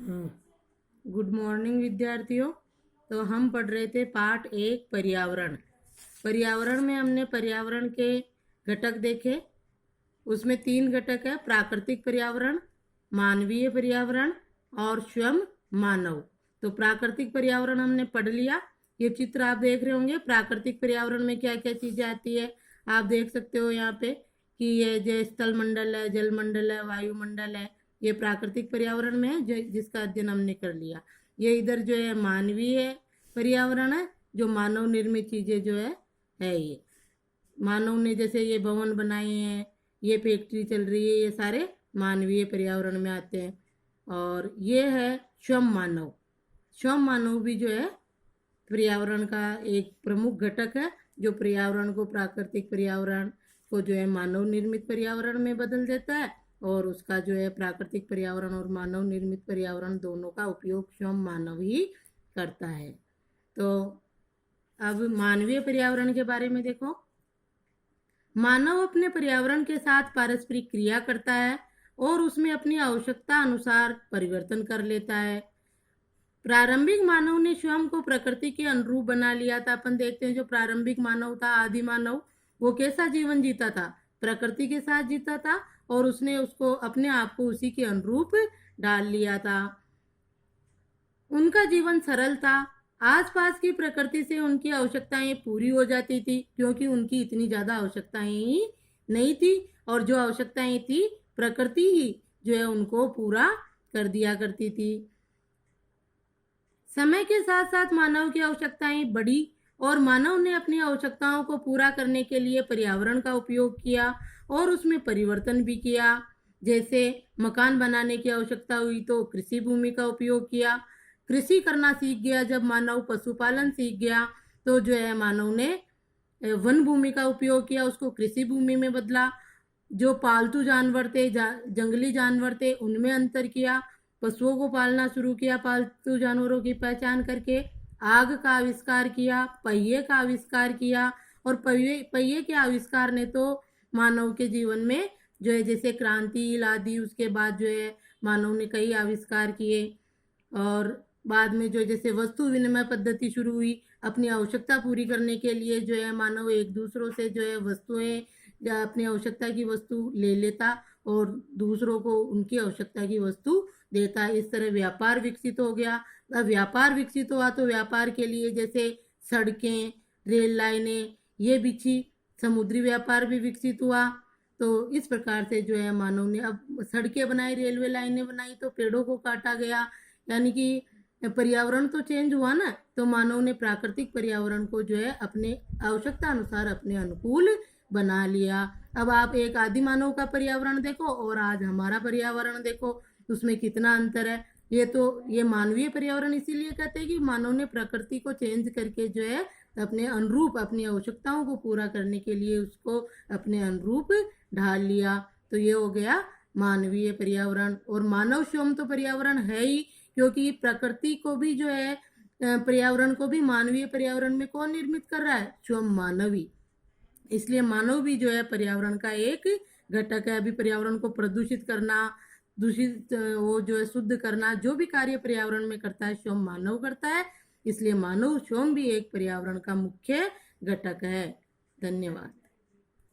Good morning विद्यार्थियों। तो हम पढ़ रहे थे पाठ 1 पर्यावरण। पर्यावरण में हमने पर्यावरण के घटक देखे। उसमें 3 घटक है, प्राकृतिक पर्यावरण, मानवीय पर्यावरण और स्वयं मानव। तो प्राकृतिक पर्यावरण हमने पढ़ लिया। ये चित्र आप देख रहे होंगे। प्राकृतिक पर्यावरण में क्या क्या चीजें आती है आप देख सकते हो यहाँ पे कि ये जो स्थल मंडल है, जल मंडल है, वायुमंडल है, ये प्राकृतिक पर्यावरण में है जो जिसका अध्ययन हमने कर लिया। ये इधर जो है मानवीय पर्यावरण है, जो मानव निर्मित चीजें जो है ये मानव ने जैसे ये भवन बनाए हैं, ये फैक्ट्री चल रही है, ये सारे मानवीय पर्यावरण में आते हैं। और ये है स्वयं मानव। स्वयं मानव भी जो है पर्यावरण का एक प्रमुख घटक है, जो पर्यावरण को, प्राकृतिक पर्यावरण को जो है मानव निर्मित पर्यावरण में बदल देता है। और उसका जो है प्राकृतिक पर्यावरण और मानव निर्मित पर्यावरण दोनों का उपयोग स्वयं मानव ही करता है। तो अब मानवीय पर्यावरण के बारे में देखो। मानव अपने पर्यावरण के साथ पारस्परिक क्रिया करता है और उसमें अपनी आवश्यकता अनुसार परिवर्तन कर लेता है। प्रारंभिक मानव ने स्वयं को प्रकृति के अनुरूप बना लिया था। अपन देखते हैं जो प्रारंभिक मानव था, आदि मानव, वो कैसा जीवन जीता था? प्रकृति के साथ जीता था और उसने उसको अपने आप को उसी के अनुरूप डाल लिया था। उनका जीवन सरल था। आसपास की प्रकृति से उनकी आवश्यकताएं पूरी हो जाती थी, क्योंकि उनकी इतनी ज्यादा आवश्यकताएं ही नहीं थी, और जो आवश्यकताएं थी प्रकृति ही जो है उनको पूरा कर दिया करती थी। समय के साथ साथ मानव की आवश्यकताएं बढ़ी और मानव ने अपनी आवश्यकताओं को पूरा करने के लिए पर्यावरण का उपयोग किया और उसमें परिवर्तन भी किया। जैसे मकान बनाने की आवश्यकता हुई तो कृषि भूमि का उपयोग किया। कृषि करना सीख गया जब मानव, पशुपालन सीख गया तो जो है मानव ने वन भूमि का उपयोग किया, उसको कृषि भूमि में बदला। जो पालतू जानवर थे, जंगली जानवर थे, उनमें अंतर किया। पशुओं को पालना शुरू किया, पालतू जानवरों की पहचान करके। आग का आविष्कार किया, पहिए का आविष्कार किया, और पहिए के आविष्कार ने तो मानव के जीवन में जो है जैसे क्रांति ला दी। उसके बाद जो है मानव ने कई आविष्कार किए, और बाद में जो जैसे वस्तु विनिमय पद्धति शुरू हुई। अपनी आवश्यकता पूरी करने के लिए जो है मानव एक दूसरों से जो है वस्तुएं या अपनी आवश्यकता की वस्तु ले लेता और दूसरों को उनकी आवश्यकता की वस्तु देता। इस तरह व्यापार विकसित हो गया। अब व्यापार विकसित हुआ तो व्यापार के लिए जैसे सड़कें, रेल लाइनें ये बिछी, समुद्री व्यापार भी विकसित हुआ। तो इस प्रकार से जो है मानव ने अब सड़कें बनाई, रेलवे लाइनें बनाई, तो पेड़ों को काटा गया, यानी कि पर्यावरण तो चेंज हुआ ना। तो मानव ने प्राकृतिक पर्यावरण को जो है अपने आवश्यकता अनुसार अपने अनुकूल बना लिया। अब आप एक आदि मानव का पर्यावरण देखो और आज हमारा पर्यावरण देखो, उसमें कितना अंतर है। ये मानवीय पर्यावरण इसीलिए कहते हैं कि मानव ने प्रकृति को चेंज करके जो है अपने अनुरूप, अपनी आवश्यकताओं को पूरा करने के लिए उसको अपने अनुरूप ढाल लिया। तो ये हो गया मानवीय पर्यावरण। और मानव स्वयं तो पर्यावरण है ही, क्योंकि प्रकृति को भी जो है पर्यावरण को भी मानवीय पर्यावरण में कौन निर्मित कर रहा है? स्वयं मानव ही। इसलिए मानव भी जो है पर्यावरण का एक घटक है। अभी पर्यावरण को प्रदूषित करना, दूषित वो जो है शुद्ध करना, जो भी कार्य पर्यावरण में करता है स्वयं मानव करता है। इसलिए मानव स्वयं भी एक पर्यावरण का मुख्य घटक है। धन्यवाद।